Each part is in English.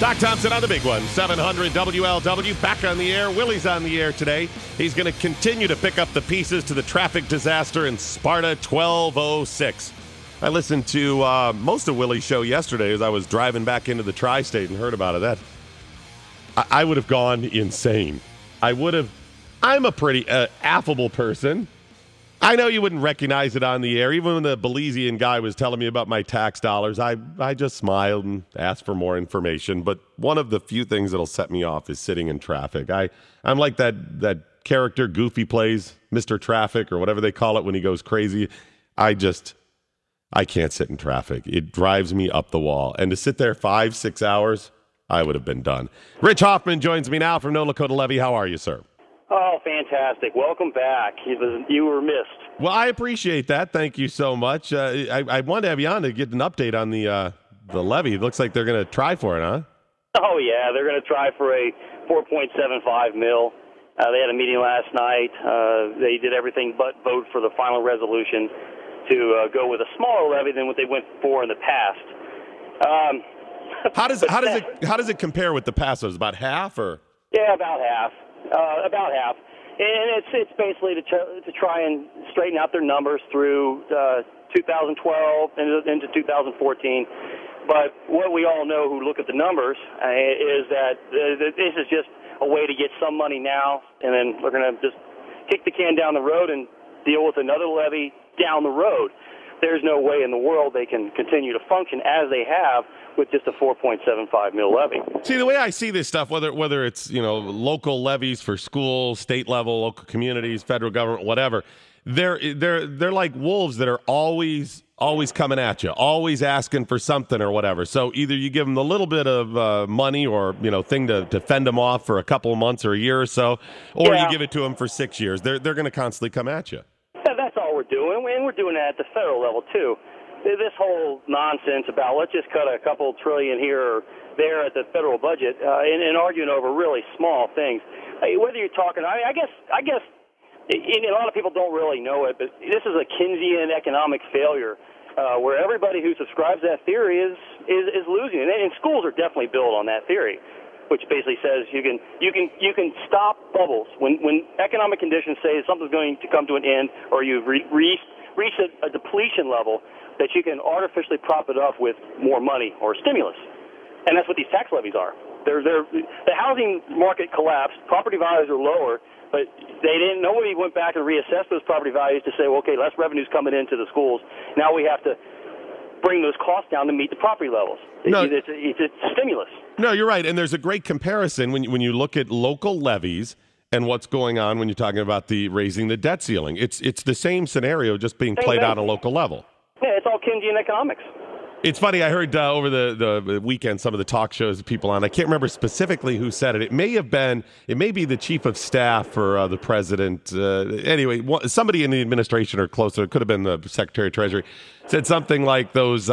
Doc Thompson on the big one, 700 WLW, back on the air. Willie's on the air today. He's going to continue to pick up the pieces to the traffic disaster in Sparta 1206. I listened to most of Willie's show yesterday as I was driving back into the tri-state and heard about it. I would have gone insane. I'm a pretty affable person. I know you wouldn't recognize it on the air. Even when the Belizean guy was telling me about my tax dollars, I just smiled and asked for more information. But one of the few things that'll set me off is sitting in traffic. I'm like that character Goofy plays, Mr. Traffic or whatever they call it when he goes crazy. I can't sit in traffic. It drives me up the wall. And to sit there 5-6 hours, I would have been done. Rich Hoffman joins me now from Lakota Levy. How are you, sir? Oh, fantastic. Welcome back. You were missed. Well, I appreciate that. Thank you so much. I wanted to have you on to get an update on the levy. It looks like they're going to try for it, huh? Oh, yeah. They're going to try for a $4.75 million. They had a meeting last night. They did everything but vote for the final resolution to go with a smaller levy than what they went for in the past. How does it compare with the past? Was it about half or? Yeah, about half. About half. And it's basically to try and straighten out their numbers through 2012 and into 2014. But what we all know who look at the numbers is that this is just a way to get some money now, and then we're going to just kick the can down the road and deal with another levy down the road. There's no way in the world they can continue to function as they have with just a $4.75 million levy. See, the way I see this stuff, whether it's local levies for schools, state level, local communities, federal government, whatever, they're like wolves that are always coming at you, always asking for something or whatever. So either you give them a little bit of money or thing to fend them off for a couple of months or a year or so, or you give it to them for 6 years. They're going to constantly come at you. Yeah, that's all we're doing, and we're doing that at the federal level too. This whole nonsense about let's just cut a couple trillion here or there at the federal budget and arguing over really small things. Whether you're talking, I guess, and a lot of people don't really know it, but this is a Keynesian economic failure where everybody who subscribes to that theory is losing. And schools are definitely built on that theory, which basically says you can stop bubbles when economic conditions say something's going to come to an end or you've reached a depletion level, that you can artificially prop it up with more money or stimulus. And that's what these tax levies are. The housing market collapsed, property values are lower, but nobody went back and reassessed those property values to say, well, okay, less revenue's coming into the schools. Now we have to bring those costs down to meet the property levels. No, it's a stimulus. No, you're right. And there's a great comparison when you look at local levies and what's going on when you're talking about the raising the debt ceiling. It's the same scenario just being played out on a local level. Yeah, it's all Keynesian economics. It's funny, I heard over the weekend some of the talk shows people on. I can't remember specifically who said it. It may be the chief of staff for the president. Anyway, somebody in the administration or closer, it could have been the Secretary of Treasury, said something like those,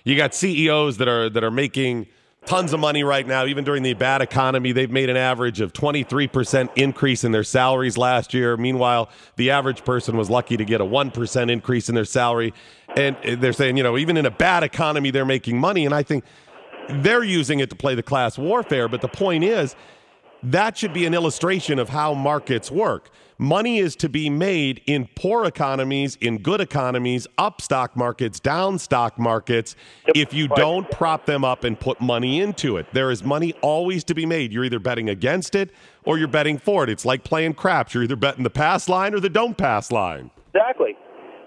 you got CEOs that are making tons of money right now. Even during the bad economy, they've made an average of 23% increase in their salaries last year. Meanwhile, the average person was lucky to get a 1% increase in their salary. And they're saying, even in a bad economy, they're making money. And I think they're using it to play the class warfare. But the point is, that should be an illustration of how markets work. Money is to be made in poor economies, in good economies, up stock markets, down stock markets, if you don't prop them up and put money into it. There is money always to be made. You're either betting against it or you're betting for it. It's like playing craps. You're either betting the pass line or the don't pass line. Exactly.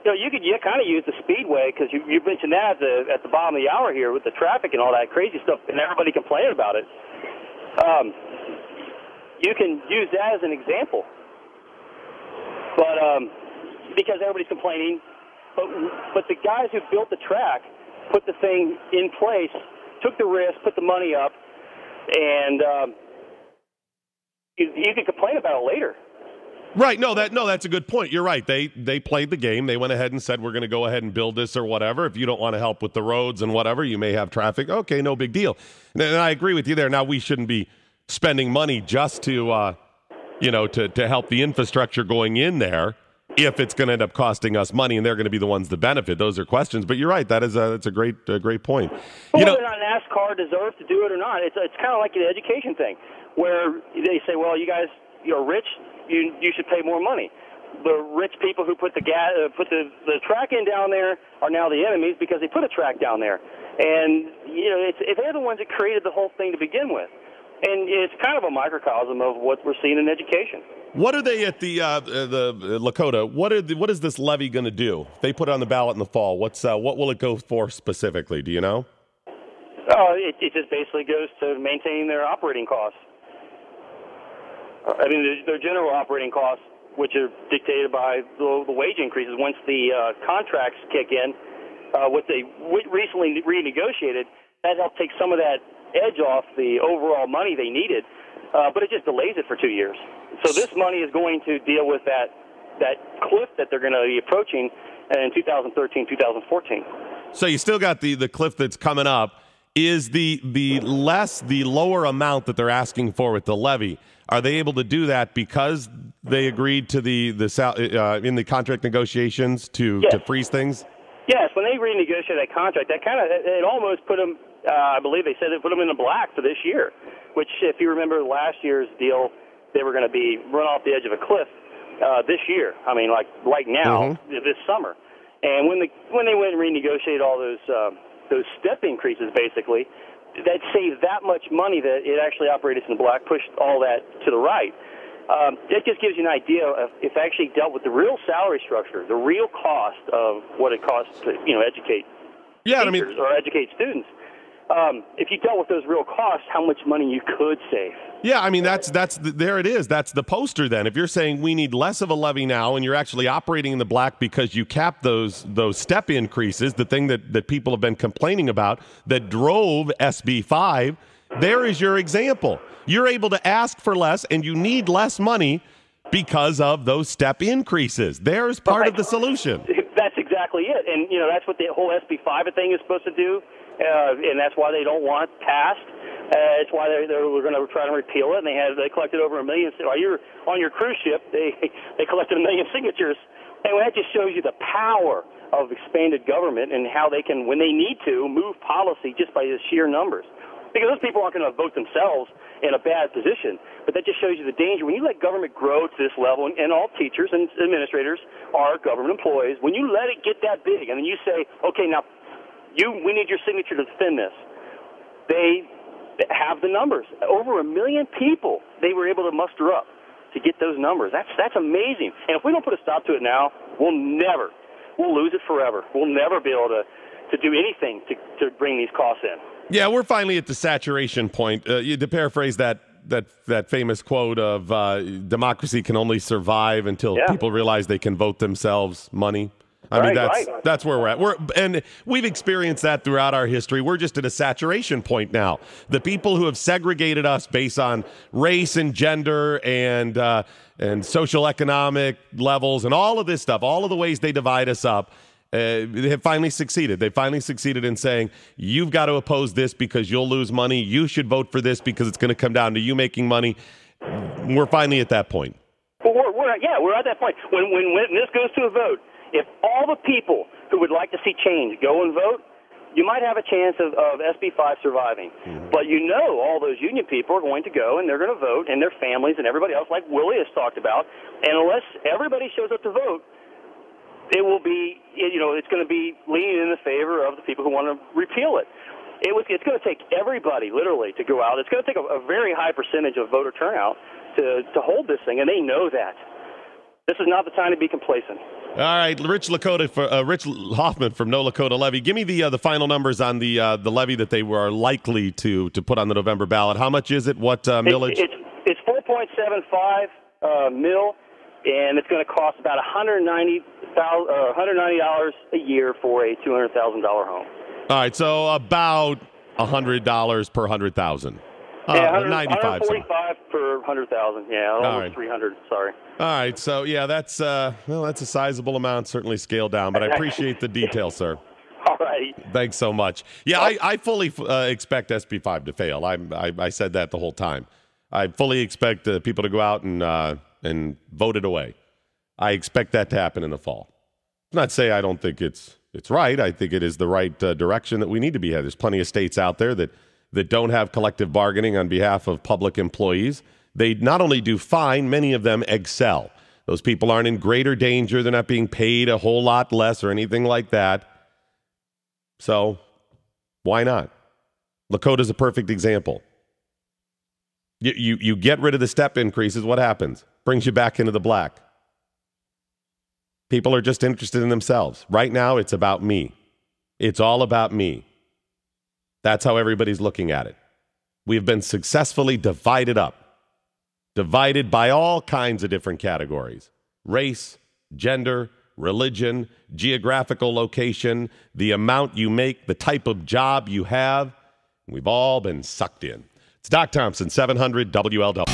You could kind of use the speedway because you mentioned that at the bottom of the hour here with the traffic and all that crazy stuff and everybody complaining about it. You can use that as an example. But because everybody's complaining, but the guys who built the track put the thing in place, took the risk, put the money up, and you can complain about it later. Right. No, that's a good point. You're right. They played the game. They went ahead and said, we're going to go ahead and build this or whatever. If you don't want to help with the roads and whatever, you may have traffic. Okay, no big deal. And I agree with you there. Now, we shouldn't be spending money just to help the infrastructure going in there. if it's going to end up costing us money and they're going to be the ones that benefit. Those are questions. But you're right. That's a great point. Well, whether or not NASCAR deserves to do it or not, it's kind of like an education thing where they say, well, you guys, you're rich, you should pay more money. The rich people who put the track in down there are now the enemies because they put a track down there. And, they're the ones that created the whole thing to begin with. And it's kind of a microcosm of what we're seeing in education. What are they at the Lakota? What is this levy going to do? If they put it on the ballot in the fall. What will it go for specifically? Do you know? It just basically goes to maintaining their operating costs. I mean, their general operating costs, which are dictated by the wage increases once the contracts kick in, what they recently renegotiated, that helped take some of that edge off the overall money they needed, but it just delays it for 2 years. So this money is going to deal with that cliff that they're going to be approaching in 2013, 2014. So you still got the cliff that's coming up. Is the lower amount that they're asking for with the levy? Are they able to do that because they agreed to in the contract negotiations to freeze things? Yes, when they renegotiated that contract, it almost put them. I believe they said it put them in the black for this year. Which, if you remember last year's deal, they were going to be run off the edge of a cliff this year. I mean, like right now, this summer. And when they went and renegotiated all those step increases, basically, that saved that much money that it actually operated in the black, pushed all that to the right. It just gives you an idea of if actually dealt with the real salary structure, the real cost of what it costs to educate teachers or educate students. If you dealt with those real costs, how much money you could save. Yeah, I mean, there it is. That's the poster then. If you're saying we need less of a levy now and you're actually operating in the black because you capped those step increases, the thing that people have been complaining about that drove SB 5, there is your example. You're able to ask for less and you need less money because of those step increaes. There's part of the solution. That's exactly it. And, that's what the whole SB 5 thing is supposed to do. And that's why they don't want it passed. It's why they were going to try to repeal it. And they collected over 1 million. While you're on your cruise ship, they collected 1 million signatures. And that just shows you the power of expanded government and how they can, when they need to, move policy just by the sheer numbers. Because those people aren't going to vote themselves in a bad position. But that just shows you the danger. When you let government grow to this level, and all teachers and administrators are government employees, when you let it get that big, and then you say, okay, now, we need your signature to defend this. They have the numbers. Over 1 million people they were able to muster up to get those numbers. That's amazing. And if we don't put a stop to it now, we'll lose it forever. We'll never be able to do anything to bring these costs in. Yeah, we're finally at the saturation point. To paraphrase that famous quote of democracy can only survive until people realize they can vote themselves money. I mean, that's where we're at. And we've experienced that throughout our history. We're just at a saturation point now. The people who have segregated us based on race and gender and social economic levels and all of this stuff, all of the ways they divide us up, they have finally succeeded. They finally succeeded in saying, you've got to oppose this because you'll lose money. You should vote for this because it's going to come down to you making money. We're finally at that point. Well, we're at that point. When this goes to a vote, if all the people who would like to see change go and vote, you might have a chance of SB 5 surviving. Mm-hmm. But all those union people are going to go and they're going to vote, and their families and everybody else, like Willie has talked about. And unless everybody shows up to vote, it will be, it's going to be leaning in the favor of the people who want to repeal it. It's going to take everybody, literally, to go out. It's going to take a very high percentage of voter turnout to hold this thing, and they know that. This is not the time to be complacent. All right, Rich Hoffman from No Lakota Levy. Give me the final numbers on the levy that they were likely to put on the November ballot. How much is it? What millage? It's 4.75 mil, and it's going to cost about $190 a year for a $200,000 home. All right, so about $100 per 100,000. Yeah, 145 per 100,000. Yeah, almost 300. Sorry. All right, so that's a sizable amount, certainly scaled down, but I appreciate the detail, sir. All right. Thanks so much. Yeah, I fully expect SB 5 to fail. I said that the whole time. I fully expect people to go out and vote it away. I expect that to happen in the fall. Not say I don't think it's right. I think it is the right direction that we need to be headed. There's plenty of states out there that don't have collective bargaining on behalf of public employees. They not only do fine, many of them excel. Those people aren't in greater danger. They're not being paid a whole lot less or anything like that. So why not? Lakota's a perfect example. You get rid of the step increases, what happens? Brings you back into the black. People are just interested in themselves. Right now, it's about me. It's all about me. That's how everybody's looking at it. We've been successfully divided up. Divided by all kinds of different categories. Race, gender, religion, geographical location, the amount you make, the type of job you have. We've all been sucked in. It's Doc Thompson, 700 WLW.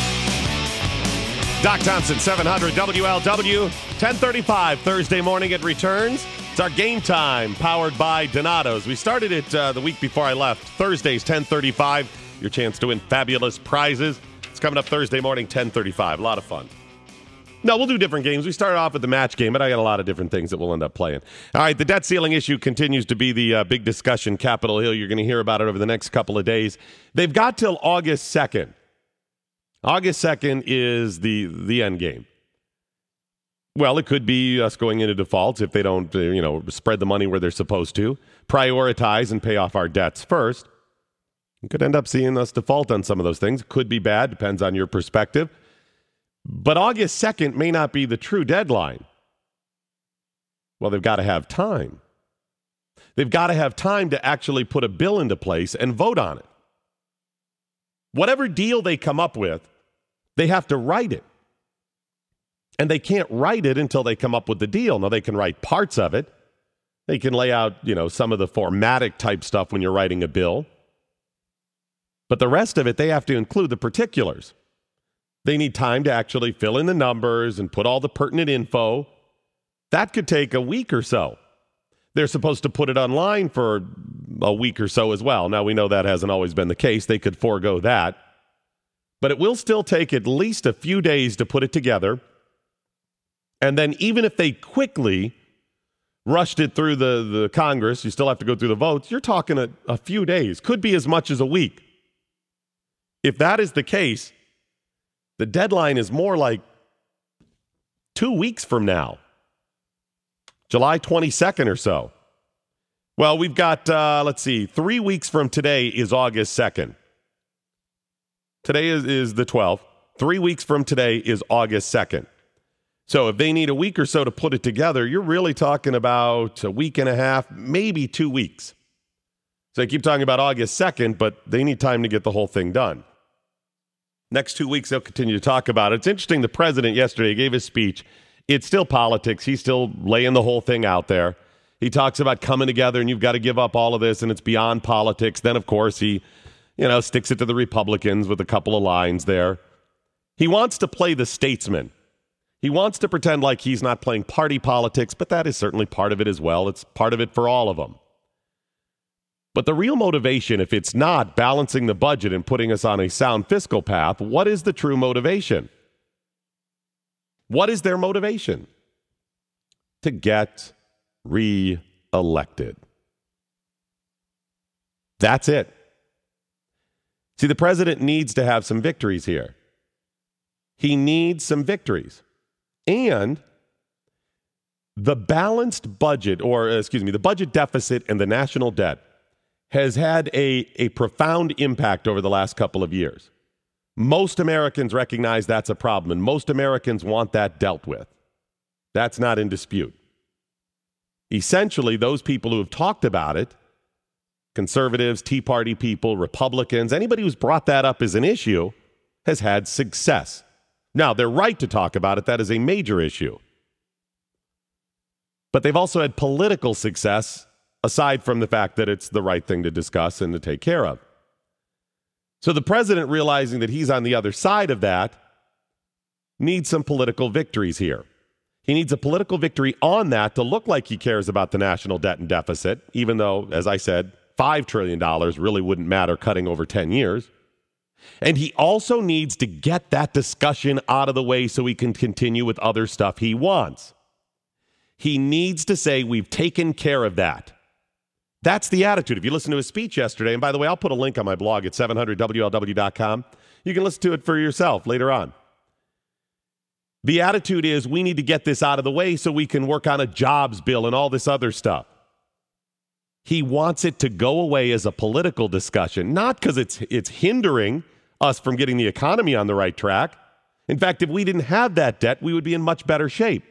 Doc Thompson, 700 WLW, 10:35 Thursday morning. It returns. It's our game time, powered by Donato's. We started it the week before I left. Thursdays, 10:35. Your chance to win fabulous prizes. It's coming up Thursday morning, 10:35. A lot of fun. No, we'll do different games. We started off with the match game, but I got a lot of different things that we'll end up playing. All right, the debt ceiling issue continues to be the big discussion. Capitol Hill, you're going to hear about it over the next couple of days. They've got till August 2nd. August 2nd is the end game. Well, it could be us going into defaults if they don't, spread the money where they're supposed to, prioritize and pay off our debts first. You could end up seeing us default on some of those things. Could be bad, depends on your perspective. But August 2nd may not be the true deadline. Well, they've got to have time. They've got to have time to actually put a bill into place and vote on it. Whatever deal they come up with, they have to write it. And they can't write it until they come up with the deal. Now, they can write parts of it. They can lay out, some of the formatic type stuff when you're writing a bill. But the rest of it, they have to include the particulars. They need time to actually fill in the numbers and put all the pertinent info. That could take a week or so. They're supposed to put it online for a week or so as well. Now, we know that hasn't always been the case. They could forego that. But it will still take at least a few days to put it together. And then even if they quickly rushed it through the Congress, you still have to go through the votes, you're talking a few days. Could be as much as a week. If that is the case, the deadline is more like 2 weeks from now. July 22nd or so. Well, we've got, 3 weeks from today is August 2nd. Today is the 12th. 3 weeks from today is August 2nd. So if they need a week or so to put it together, you're really talking about a week and a half, maybe 2 weeks. So I keep talking about August 2nd, but they need time to get the whole thing done. Next 2 weeks, they'll continue to talk about it. It's interesting, the president yesterday gave his speech. It's still politics. He's still laying the whole thing out there. He talks about coming together and you've got to give up all of this and it's beyond politics. Then, of course, he, sticks it to the Republicans with a couple of lines there. He wants to play the statesman. He wants to pretend like he's not playing party politics, but that is certainly part of it as well. It's part of it for all of them. But the real motivation, if it's not balancing the budget and putting us on a sound fiscal path, what is the true motivation? What is their motivation? To get re-elected. That's it. See, the president needs to have some victories here. He needs some victories. And the balanced budget, the budget deficit and the national debt has had a profound impact over the last couple of years. Most Americans recognize that's a problem, and most Americans want that dealt with. That's not in dispute. Essentially, those people who have talked about it, conservatives, Tea Party people, Republicans, anybody who's brought that up as an issue has had success. Now, they're right to talk about it. That is a major issue. But they've also had political success, aside from the fact that it's the right thing to discuss and to take care of. So the president, realizing that he's on the other side of that, needs some political victories here. He needs a political victory on that to look like he cares about the national debt and deficit, even though, as I said, $5 trillion really wouldn't matter cutting over 10 years. And he also needs to get that discussion out of the way so he can continue with other stuff he wants. He needs to say, we've taken care of that. That's the attitude. If you listen to his speech yesterday, and by the way, I'll put a link on my blog at 700WLW.com. You can listen to it for yourself later on. The attitude is, we need to get this out of the way so we can work on a jobs bill and all this other stuff. He wants it to go away as a political discussion, not because it's hindering us from getting the economy on the right track. In fact, if we didn't have that debt, we would be in much better shape.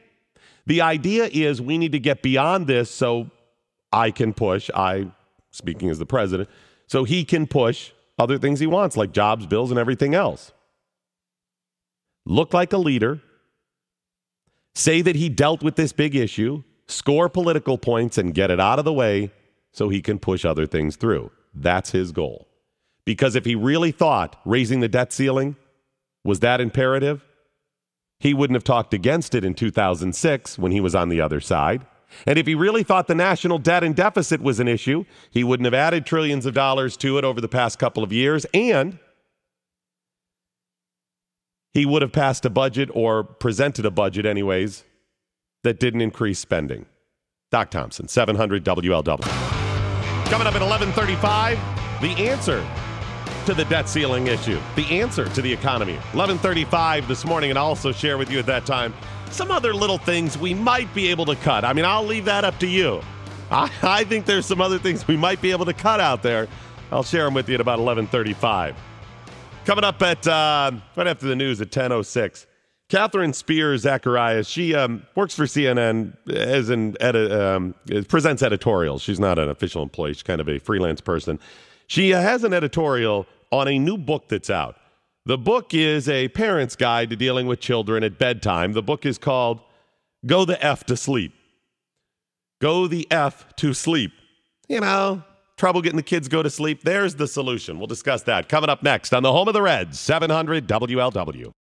The idea is we need to get beyond this so I can push, speaking as the president, so he can push other things he wants, like jobs, bills, and everything else. Look like a leader. Say that he dealt with this big issue, score political points, and get it out of the way so he can push other things through. That's his goal. Because if he really thought raising the debt ceiling was that imperative, he wouldn't have talked against it in 2006 when he was on the other side. And if he really thought the national debt and deficit was an issue, he wouldn't have added trillions of dollars to it over the past couple of years, and he would have passed a budget, or presented a budget anyways, that didn't increase spending. Doc Thompson, 700 WLW. Coming up at 11:35, the answer to the debt ceiling issue, the answer to the economy. 11:35 this morning, and I'll also share with you at that time some other little things we might be able to cut. I mean, I'll leave that up to you. I think there's some other things we might be able to cut out there. I'll share them with you at about 11:35. Coming up at right after the news at 10:06. Catherine Spears Zacharias, she works for CNN as presents editorials. She's not an official employee. She's kind of a freelance person. She has an editorial on a new book that's out. The book is a parent's guide to dealing with children at bedtime. The book is called Go the F to Sleep. Go the F to Sleep. You know, trouble getting the kids go to sleep. There's the solution. We'll discuss that coming up next on the home of the Reds, 700 WLW.